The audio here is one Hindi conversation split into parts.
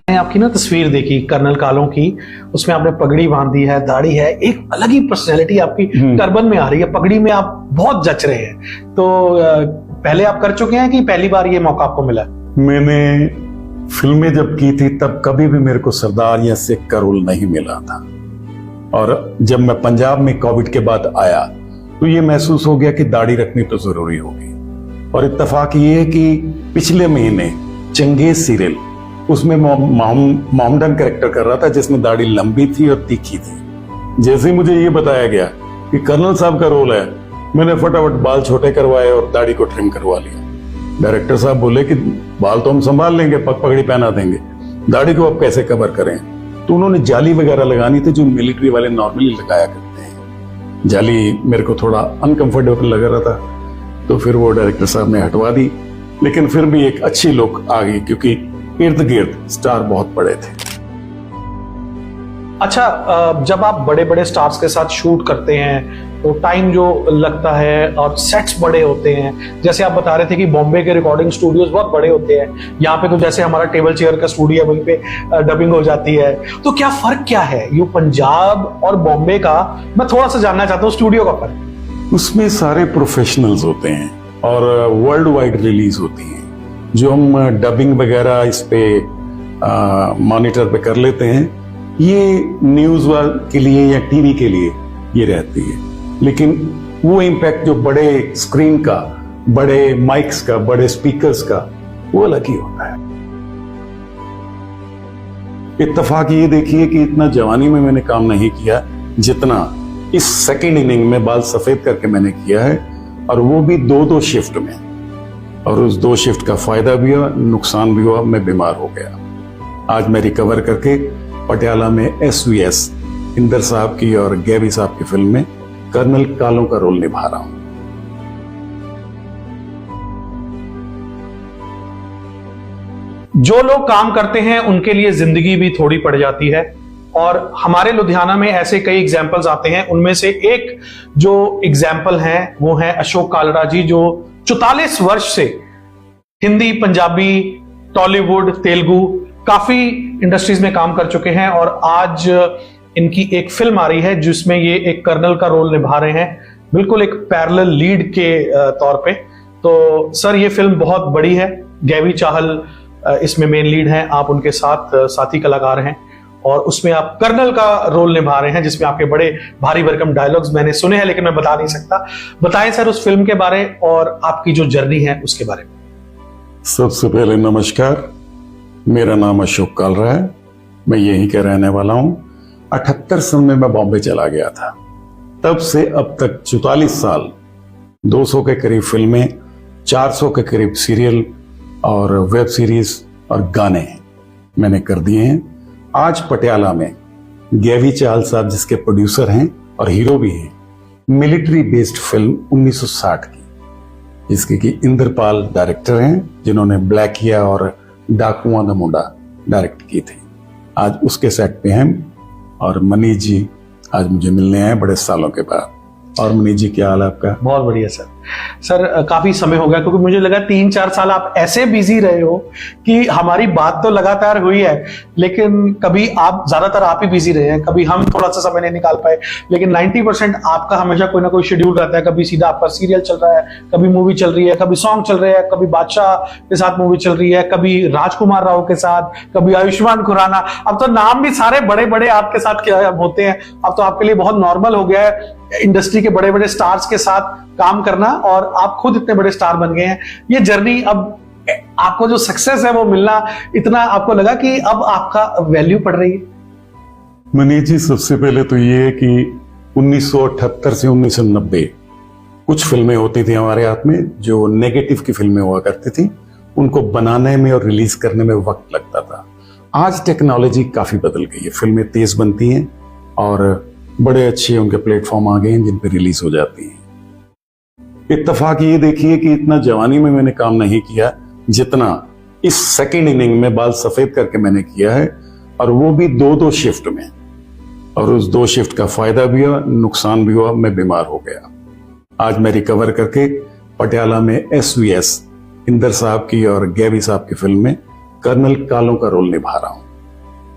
मैंने आपकी ना तस्वीर देखी कर्नल कालों की, उसमें आपने पगड़ी बांधी है, दाढ़ी है, एक अलग ही पर्सनैलिटी आपकी टर्बन में आ रही है, पगड़ी में आप बहुत जच रहे हैं। तो पहले आप कर चुके हैं कि पहली बार ये मौका आपको मिला? मैंने फिल्में जब की थी तब कभी भी मेरे को सरदार या सिख का रोल नहीं मिला था, और जब मैं पंजाब में कोविड के बाद आया तो ये महसूस हो गया कि दाढ़ी रखनी तो जरूरी होगी। और इत्तेफाक ये है कि पिछले महीने चंगेज सीरियल, उसमें मोहम्मदन कैरेक्टर कर रहा था जिसमें दाढ़ी लंबी थी और तीखी थी। जैसे ही मुझे ये बताया गया कि कर्नल साहब का रोल है, मैंने फटाफट बाल छोटे करवाए और दाढ़ी को ट्रिम करवा लिया। डायरेक्टर साहब बोले कि बाल तो हम संभाल लेंगे, पगड़ी पहना देंगे, दाढ़ी को अब कैसे कवर करें। तो उन्होंने जाली वगैरह लगानी थी जो मिलिट्री वाले नॉर्मली लगाया करते हैं। जाली मेरे को थोड़ा अनकंफर्टेबल लग रहा था, तो फिर वो डायरेक्टर साहब ने हटवा दी, लेकिन फिर भी एक अच्छी लुक आ गई क्योंकि इर्द गिर्द स्टार बहुत बड़े थे। अच्छा, जब आप बड़े बड़े स्टार्स के साथ शूट करते हैं तो टाइम जो लगता है और सेट्स बड़े होते हैं, जैसे आप बता रहे थे कि बॉम्बे के रिकॉर्डिंग स्टूडियोज बहुत बड़े होते हैं, यहाँ पे तो जैसे हमारा टेबल चेयर का स्टूडियो है वहीं पे डबिंग हो जाती है, तो क्या फर्क क्या है ये पंजाब और बॉम्बे का? मैं थोड़ा सा जानना चाहता हूँ स्टूडियो का फर्क। उसमें सारे प्रोफेशनल्स होते हैं और वर्ल्ड वाइड रिलीज होती है। जो हम डबिंग वगैरह इस पे मॉनिटर पे कर लेते हैं, ये न्यूज के लिए या टीवी के लिए ये रहती है, लेकिन वो इम्पैक्ट जो बड़े स्क्रीन का, बड़े माइक्स का, बड़े स्पीकर्स का, वो अलग ही होता है। इत्तेफाक ये देखिए कि इतना जवानी में मैंने काम नहीं किया जितना इस सेकेंड इनिंग में बाल सफेद करके मैंने किया है, और वो भी दो शिफ्ट में। और उस 2 शिफ्ट का फायदा भी हुआ, नुकसान भी हुआ, मैं बीमार हो गया। आज मैं रिकवर करके पटियाला में SVS इंदर साहब की और गैवी साहब की फिल्म में कर्नल कालों का रोल निभा रहा हूं। जो लोग काम करते हैं उनके लिए जिंदगी भी थोड़ी पड़ जाती है, और हमारे लुधियाना में ऐसे कई एग्जाम्पल्स आते हैं। उनमें से एक जो एग्जाम्पल है वो है अशोक कालरा जी, जो 44 वर्ष से हिंदी, पंजाबी, टॉलीवुड, तेलुगु काफी इंडस्ट्रीज में काम कर चुके हैं, और आज इनकी एक फिल्म आ रही है जिसमें ये एक कर्नल का रोल निभा रहे हैं, बिल्कुल एक पैरेलल लीड के तौर पे। तो सर, ये फिल्म बहुत बड़ी है, गैवी चाहल इसमें मेन लीड हैं, आप उनके साथ साथी कलाकार हैं, और उसमें आप कर्नल का रोल निभा रहे हैं जिसमें आपके बड़े भारी भरकम डायलॉग्स मैंने सुने हैं, लेकिन मैं बता नहीं सकता। बताएं सर उस फिल्म के बारे और आपकी जो जर्नी है उसके बारे में। सबसे पहले नमस्कार, मेरा नाम अशोक कालरा है, मैं यहीं का रहने वाला हूं। 78 साल में मैं बॉम्बे चला गया था, तब से अब तक 44 साल 200 के करीब फिल्में, 400 के करीब सीरियल और वेब सीरीज और गाने मैंने कर दिए हैं। आज पटियाला में गैवी चाहल साहब जिसके प्रोड्यूसर हैं और हीरो भी हैं, मिलिट्री बेस्ड फिल्म 1960 की, जिसके कि इंद्रपाल डायरेक्टर हैं, जिन्होंने ब्लैक किया और डाकुआं दा मुंडा डायरेक्ट की थी। आज उसके सेट पे हैं, और मनीष जी आज मुझे मिलने आए बड़े सालों के बाद। और मनीष जी, क्या हाल है आपका? बहुत बढ़िया सर। सर, काफी समय हो गया, क्योंकि मुझे लगा 3-4 साल आप ऐसे बिजी रहे हो कि हमारी बात तो लगातार हुई है, लेकिन कभी ज्यादातर आप ही बिजी रहे हैं, कभी हम थोड़ा सा समय नहीं निकाल पाए, लेकिन 90% आपका हमेशा कोई ना कोई शेड्यूल रहता है। कभी सीधा आपका सीरियल चल रहा है, कभी मूवी चल रही है, कभी सॉन्ग चल रहे हैं, कभी बादशाह के साथ मूवी चल रही है, कभी राजकुमार राव के साथ, कभी आयुष्मान खुराना। अब तो नाम भी सारे बड़े बड़े आपके साथ होते हैं। अब तो आपके लिए बहुत नॉर्मल हो गया है इंडस्ट्री के बड़े बड़े स्टार्स के साथ काम करना, और आप खुद इतने बड़े स्टार बन गए हैं। ये जर्नी, अब आपको जो सक्सेस है वो मिलना, इतना आपको लगा कि अब आपका वैल्यू पड़ रही है? मनीष जी, सबसे पहले तो ये है कि 1978 से 1990 कुछ फिल्में होती थी हमारे हाथ में जो नेगेटिव की फिल्में हुआ करती थी, उनको बनाने में और रिलीज करने में वक्त लगता था। आज टेक्नोलॉजी काफी बदल गई है, फिल्में तेज बनती हैं और बड़े अच्छे उनके प्लेटफॉर्म आ गए हैं जिन पर रिलीज हो जाती हैं। इत्तेफाक ये देखिए कि इतना जवानी में मैंने काम नहीं किया जितना इस सेकेंड इनिंग में बाल सफेद करके मैंने किया है, और वो भी 2 शिफ्ट में। और उस 2 शिफ्ट का फायदा भी हुआ, नुकसान भी हुआ, मैं बीमार हो गया। आज मैं रिकवर करके पटियाला में SVS इंदर साहब की और गैवी साहब की फिल्म में कर्नल कालों का रोल निभा रहा हूं।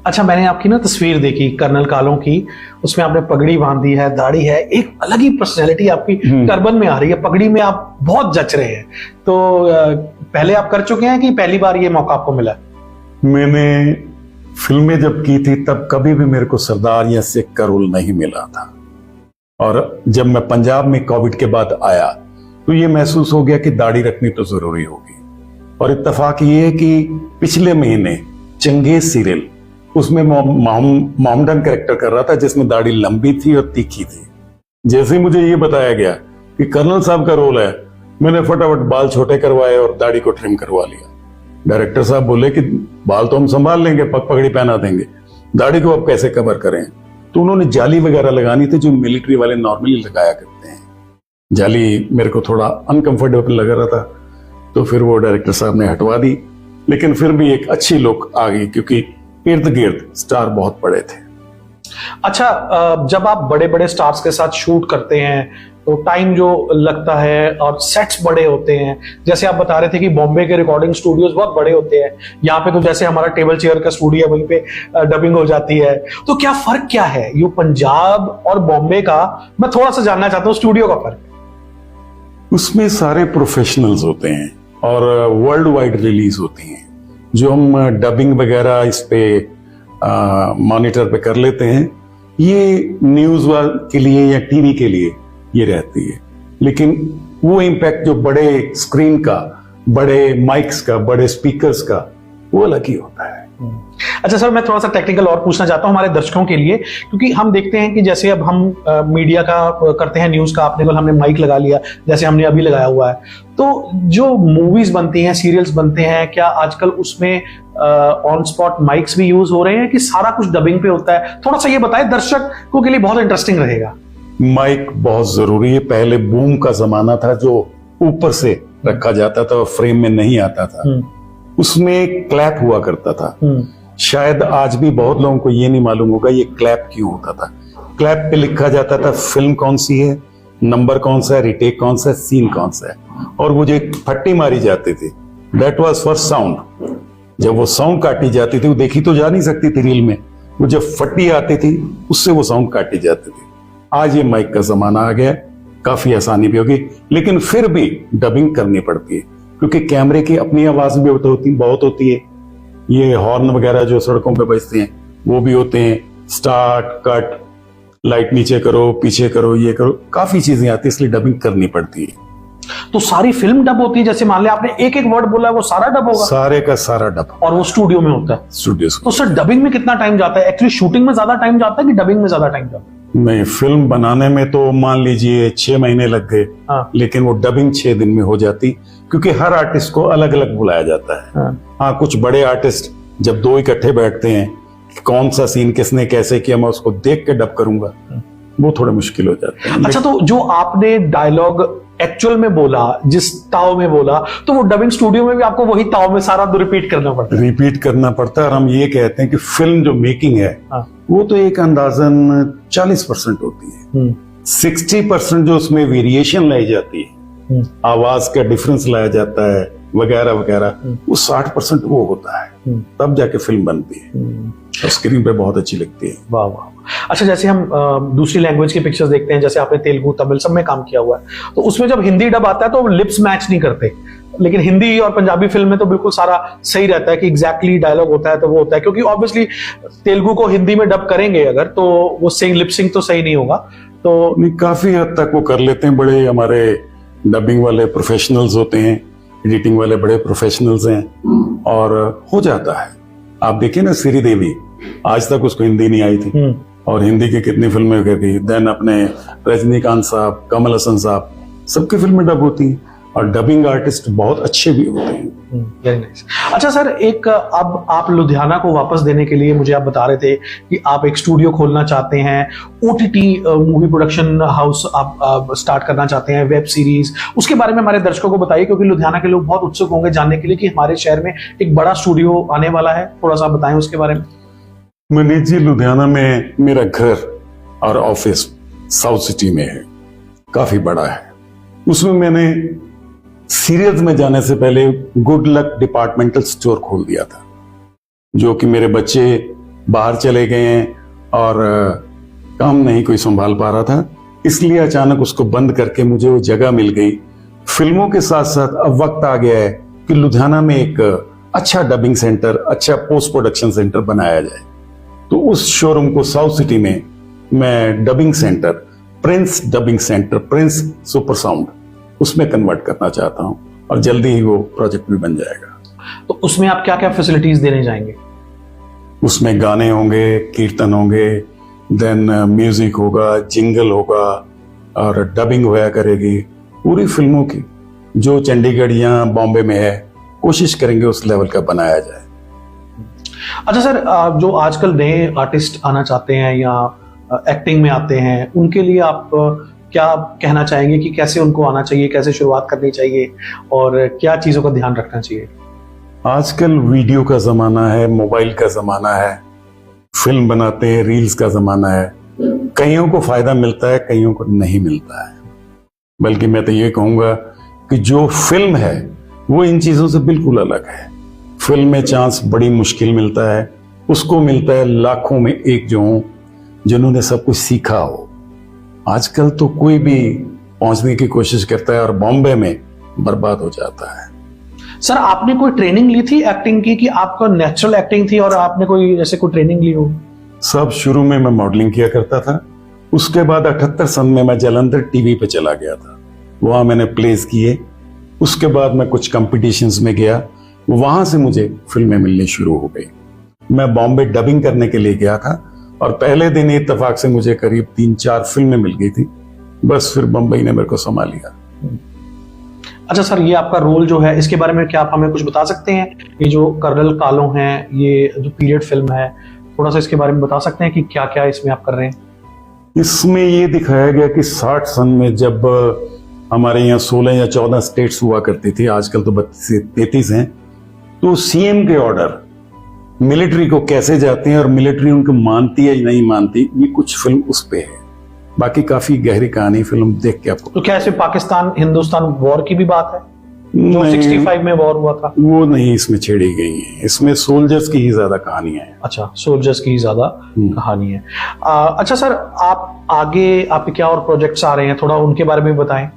अच्छा, मैंने आपकी ना तस्वीर देखी कर्नल कालों की, उसमें आपने पगड़ी बांधी है, दाढ़ी है, एक अलग ही पर्सनैलिटी आपकी टर्बन में आ रही है, पगड़ी में आप बहुत जच रहे हैं। तो पहले आप कर चुके हैं कि पहली बार ये मौका आपको मिला? मैंने फिल्में जब की थी तब कभी भी मेरे को सरदार या सिख का रोल नहीं मिला था, और जब मैं पंजाब में कोविड के बाद आया तो ये महसूस हो गया कि दाढ़ी रखनी तो जरूरी होगी। और इत्तेफाक ये है कि पिछले महीने चंगेज सीरियल, उसमें मोहम्मदन कैरेक्टर कर रहा था जिसमें दाढ़ी लंबी थी और तीखी थी। जैसे ही मुझे ये बताया गया कि कर्नल साहब का रोल है, मैंने फटाफट बाल छोटे करवाए और दाढ़ी को ट्रिम करवा लिया। डायरेक्टर साहब बोले कि बाल तो हम संभाल लेंगे, पगड़ी पहना देंगे, दाढ़ी को अब कैसे कवर करें। तो उन्होंने जाली वगैरह लगानी थी जो मिलिट्री वाले नॉर्मली लगाया करते हैं। जाली मेरे को थोड़ा अनकंफर्टेबल लग रहा था, तो फिर वो डायरेक्टर साहब ने हटवा दी, लेकिन फिर भी एक अच्छी लुक आ गई क्योंकि इर्द गिर्द स्टार बहुत बड़े थे। अच्छा, जब आप बड़े बड़े स्टार्स के साथ शूट करते हैं तो टाइम जो लगता है और सेट्स बड़े होते हैं, जैसे आप बता रहे थे कि बॉम्बे के रिकॉर्डिंग स्टूडियोज बहुत बड़े होते हैं, यहाँ पे तो जैसे हमारा टेबल चेयर का स्टूडियो है वहीं पे डबिंग हो जाती है, तो क्या फर्क क्या है ये पंजाब और बॉम्बे का? मैं थोड़ा सा जानना चाहता हूँ स्टूडियो का फर्क। उसमें सारे प्रोफेशनल्स होते हैं और वर्ल्ड वाइड रिलीज होती हैं। जो हम डबिंग वगैरह इस पे मॉनिटर पे कर लेते हैं, ये न्यूज के लिए या टीवी के लिए ये रहती है, लेकिन वो इम्पैक्ट जो बड़े स्क्रीन का, बड़े माइक्स का, बड़े स्पीकर्स का, वो अलग ही होता है। अच्छा सर, मैं थोड़ा सा टेक्निकल और पूछना चाहता हूं हमारे दर्शकों के लिए, क्योंकि हम देखते हैं कि जैसे अब हम मीडिया का करते हैं, न्यूज का, आपने कल हमने माइक लगा लिया जैसे हमने अभी लगाया हुआ है, तो जो मूवीज बनती हैं, सीरियल्स बनते हैं, क्या आजकल उसमें ऑन स्पॉट माइक्स भी यूज हो रहे हैं कि सारा कुछ डबिंग पे होता है? थोड़ा सा ये बताएं, दर्शकों के लिए बहुत इंटरेस्टिंग रहेगा। माइक बहुत जरूरी है। पहले बूम का जमाना था जो ऊपर से रखा जाता था और फ्रेम में नहीं आता था, उसमें क्लैप हुआ करता था। शायद आज भी बहुत लोगों को ये नहीं मालूम होगा ये क्लैप क्यों होता था। क्लैप पे लिखा जाता था फिल्म कौन सी है, नंबर कौन सा है, रिटेक कौन सा है, सीन कौन सा है, और वो जो एक फट्टी मारी जाती थी, दैट वाज फॉर साउंड। जब वो साउंड काटी जाती थी, वो देखी तो जा नहीं सकती थी रील में, वो जब फट्टी आती थी उससे वो साउंड काटी जाती थी। आज ये माइक का जमाना आ गया, काफी आसानी भी होगी, लेकिन फिर भी डबिंग करनी पड़ती है क्योंकि कैमरे की अपनी आवाज भी बहुत होती है। ये हॉर्न वगैरह जो सड़कों पे बजते हैं वो भी होते हैं, स्टार्ट, कट, लाइट नीचे करो, पीछे करो, ये करो, काफी चीजें आती है, इसलिए डबिंग करनी पड़ती है। तो सारी फिल्म डब होती है? जैसे मान लिया आपने एक एक वर्ड बोला, वो सारा डब होगा? सारे का सारा डब। और वो स्टूडियो में होता है? स्टूडियो। तो सर डबिंग में कितना टाइम जाता है? एक्चुअली शूटिंग में ज्यादा टाइम जाता है कि डबिंग में ज्यादा टाइम जाता है? नहीं, फिल्म बनाने में तो मान लीजिए 6 महीने लग गए, लेकिन वो डबिंग 6 दिन में हो जाती क्योंकि हर आर्टिस्ट को अलग अलग बुलाया जाता है। हाँ, कुछ बड़े आर्टिस्ट जब दो इकट्ठे बैठते हैं, कौन सा सीन किसने कैसे किया, मैं उसको देख के डब करूंगा, वो थोड़ा मुश्किल हो जाता है। अच्छा, तो जो आपने डायलॉग एक्चुअल में बोला, जिस ताव में बोला, तो वो डबिंग स्टूडियो में भी आपको वही ताव में सारा रिपीट करना पड़ता है? रिपीट करना पड़ता है। और हम ये कहते हैं कि फिल्म जो मेकिंग है वो तो एक अंदाजन 40% होती है। 60% जो उसमें वेरिएशन लाई जाती है, आवाज का डिफरेंस लाया जाता है वगैरह वगैरह, वो 60% वो होता है, तब जाके फिल्म बनती है, स्क्रीन पे बहुत अच्छी लगती है। वाह वाह। अच्छा, जैसे हम दूसरी लैंग्वेज की पिक्चर्स देखते हैं, जैसे आपने तेलुगु, तमिल सब में काम किया हुआ है, तो उसमें जब हिंदी डब आता है तो लिप्स मैच नहीं करते, लेकिन हिंदी और पंजाबी फिल्म में तो बिल्कुल सारा सही रहता है कि एग्जैक्टली डायलॉग होता है तो वो होता है, क्योंकि ऑब्वियसली तेलुगु को हिंदी में डब करेंगे अगर, तो वो लिपसिंग तो सही नहीं होगा। तो काफी हद तक वो कर लेते हैं, बड़े हमारे डबिंग वाले प्रोफेशनल्स होते हैं, एडिटिंग वाले बड़े प्रोफेशनल्स हैं, और हो जाता है। आप देखिए ना, श्रीदेवी आज तक उसको हिंदी नहीं आई थी और हिंदी की कितनी फिल्में कर गई। देन अपने रजनीकांत साहब, कमल हसन साहब, सबकी फिल्में डब होती हैं और डबिंग आर्टिस्ट बहुत अच्छे भी होते हैं। Very nice. अच्छा सर, एक अब आप लुधियाना को वापस देने के लिए मुझे आप बता रहे थे कि आप एक स्टूडियो खोलना चाहते हैं, OTT मूवी प्रोडक्शन हाउस आप स्टार्ट करना चाहते हैं, वेब सीरीज, उसके बारे में हमारे दर्शकों को बताइए, क्योंकि लुधियाना के लोग बहुत उत्सुक होंगे जानने के लिए कि हमारे शहर में एक बड़ा स्टूडियो आने वाला है। थोड़ा सा बताएं उसके बारे में। मनीष जी, लुधियाना में मेरा घर और ऑफिस साउथ सिटी में है, काफी बड़ा है। उसमें मैंने सीरियल्स में जाने से पहले गुड लक डिपार्टमेंटल स्टोर खोल दिया था, जो कि मेरे बच्चे बाहर चले गए हैं और काम नहीं कोई संभाल पा रहा था, इसलिए अचानक उसको बंद करके मुझे वो जगह मिल गई। फिल्मों के साथ साथ अब वक्त आ गया है कि लुधियाना में एक अच्छा डबिंग सेंटर, अच्छा पोस्ट प्रोडक्शन सेंटर बनाया जाए। तो उस शोरूम को साउथ सिटी में मैं dubbing centre, Prince dubbing centre, Prince super sound, उसमें कन्वर्ट करना चाहता हूं और जल्दी ही वो प्रोजेक्ट भी बन जाएगा। तो उसमें आप क्या क्या फैसिलिटीज देने जाएंगे? उसमें गाने होंगे, कीर्तन होंगे, देन म्यूजिक होगा, जिंगल होगा और डबिंग होया करेगी पूरी फिल्मों की। जो चंडीगढ़ या बॉम्बे में है, कोशिश करेंगे उस लेवल का बनाया जाए। अच्छा सर, जो आजकल नए आर्टिस्ट आना चाहते हैं या एक्टिंग में आते हैं, उनके लिए आप क्या कहना चाहेंगे कि कैसे उनको आना चाहिए, कैसे शुरुआत करनी चाहिए और क्या चीजों का ध्यान रखना चाहिए? आजकल वीडियो का जमाना है, मोबाइल का जमाना है, फिल्म बनाते हैं, रील्स का जमाना है। कईयों को फायदा मिलता है, कईयों को नहीं मिलता है। बल्कि मैं तो ये कहूंगा कि जो फिल्म है वो इन चीजों से बिल्कुल अलग है। फिल्म में चांस बड़ी मुश्किल मिलता है, उसको मिलता है लाखों में एक जो हों जिन्होंने सब कुछ सीखा हो। आजकल तो कोई भी पहुंचने की कोशिश करता है और बॉम्बे में बर्बाद हो जाता है। सर, आपने कोई ट्रेनिंग ली थी एक्टिंग की कि आपका नेचुरल एक्टिंग थी और आपने कोई ऐसे कोई ट्रेनिंग ली हो? सब शुरू में मैं मॉडलिंग किया करता था। उसके बाद 78 सन में मैं जालंधर टीवी पे चला गया था, वहां मैंने प्लेस किए। उसके बाद मैं कुछ कंपटीशंस में गया, वहां से मुझे फिल्में मिलनी शुरू हो गई। मैं बॉम्बे डबिंग करने के लिए गया था और पहले दिन इत्तेफाक से मुझे करीब 3-4 फिल्में मिल गई थी। बस फिर बम्बई ने मेरे को संभाल लिया। अच्छा सर, ये आपका रोल जो है, इसके बारे में क्या आप हमें कुछ बता सकते हैं? ये जो कर्नल कालो हैं, ये जो पीरियड फिल्म है, थोड़ा सा इसके बारे में बता सकते हैं कि क्या क्या इसमें आप कर रहे हैं? इसमें ये दिखाया गया कि 60 सन में जब हमारे यहाँ 16 या 14 स्टेट्स हुआ करती थी, आजकल तो 32-33 हैं, तो सीएम के ऑर्डर मिलिट्री को कैसे जाते हैं और मिलिट्री उनको मानती है या नहीं मानती, ये कुछ फिल्म उस पे है। बाकी काफी गहरी कहानी, फिल्म देख के आपको। तो क्या ऐसे पाकिस्तान हिंदुस्तान वॉर की भी बात है जो 65 में वॉर हुआ था? वो नहीं इसमें छेड़ी गई है, इसमें सोल्जर्स की ही ज्यादा कहानी है। अच्छा, सोल्जर्स की ही ज्यादा कहानी है। अच्छा सर, आप आगे आपके क्या और प्रोजेक्ट्स आ रहे हैं, थोड़ा उनके बारे में बताएं।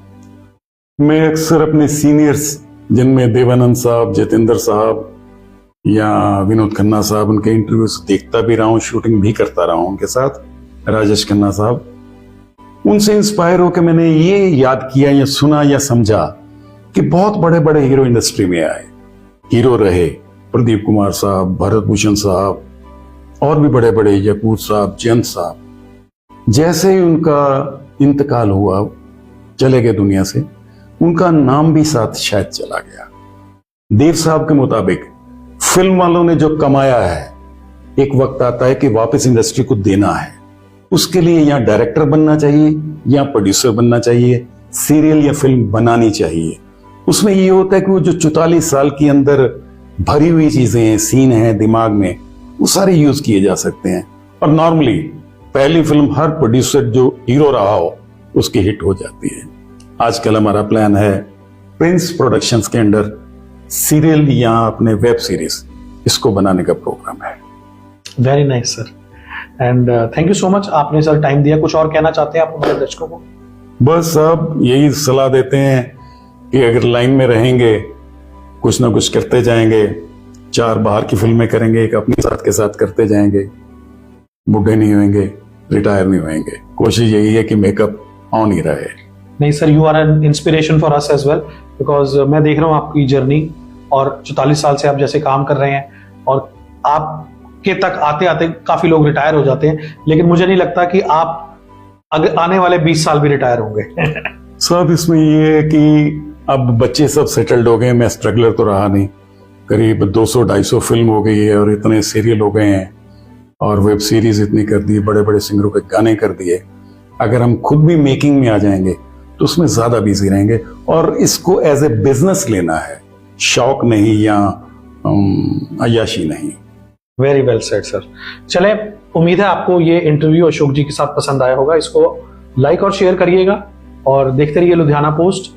मैं अक्सर अपने सीनियर्स, जिनमें देवानंद साहब, जितेंद्र साहब या विनोद खन्ना साहब, उनके इंटरव्यूज देखता भी रहा हूँ, शूटिंग भी करता रहा हूँ उनके साथ, राजेश खन्ना साहब। उनसे इंस्पायर होकर मैंने ये याद किया या सुना या समझा कि बहुत बड़े बड़े हीरो इंडस्ट्री में आए, हीरो रहे, प्रदीप कुमार साहब, भरत भूषण साहब और भी बड़े बड़े, यकूत साहब, जयंत साहब। जैसे ही उनका इंतकाल हुआ, चले गए दुनिया से, उनका नाम भी साथ शायद चला गया। देव साहब के मुताबिक फिल्म वालों ने जो कमाया है, एक वक्त आता है कि वापस इंडस्ट्री को देना है। उसके लिए या डायरेक्टर बनना चाहिए या प्रोड्यूसर बनना चाहिए, सीरियल या फिल्म बनानी चाहिए। उसमें ये होता है कि वो जो 44 साल के अंदर भरी हुई चीजें हैं, सीन हैं दिमाग में, वो सारे यूज किए जा सकते हैं। और नॉर्मली पहली फिल्म हर प्रोड्यूसर जो हीरो रहा हो उसकी हिट हो जाती है। आजकल हमारा प्लान है प्रिंस प्रोडक्शंस के अंडर सीरियल या अपने वेब सीरीज, इसको बनाने का प्रोग्राम है। Very nice sir, and thank you so much, आपने सर टाइम दिया। कुछ और कहना चाहते हैं आप हमारे दर्शकों को? बस अब यही सलाह देते हैं कि अगर लाइन में रहेंगे, कुछ ना कुछ करते जाएंगे, 4 बाहर की फिल्में करेंगे, एक अपने साथ के साथ करते जाएंगे, बुढ़े नहीं होंगे, रिटायर नहीं होंगे। कोशिश यही है कि मेकअप ऑन ही रहे। नहीं sir, you are an inspiration for us as well, because मैं देख रहा हूँ आपकी जर्नी, और 44 साल से आप जैसे काम कर रहे हैं, और आपके तक आते आते काफी लोग रिटायर हो जाते हैं, लेकिन मुझे नहीं लगता कि आप आने वाले 20 साल भी रिटायर होंगे। सब इसमें ये है कि अब बच्चे सब सेटल्ड हो गए, मैं स्ट्रगलर तो रहा नहीं। करीब 200-250 फिल्म हो गई है और इतने सीरियल हो गए हैं और वेब सीरीज इतनी कर दी, बड़े बड़े सिंगरों के गाने कर दिए। अगर हम खुद भी मेकिंग में आ जाएंगे तो उसमें ज्यादा बिजी रहेंगे, और इसको एज ए बिजनेस लेना है, शौक नहीं या अय्याशी नहीं। Very well said sir. चले, उम्मीद है आपको ये इंटरव्यू अशोक जी के साथ पसंद आया होगा। इसको लाइक और शेयर करिएगा और देखते रहिए लुधियाना पोस्ट।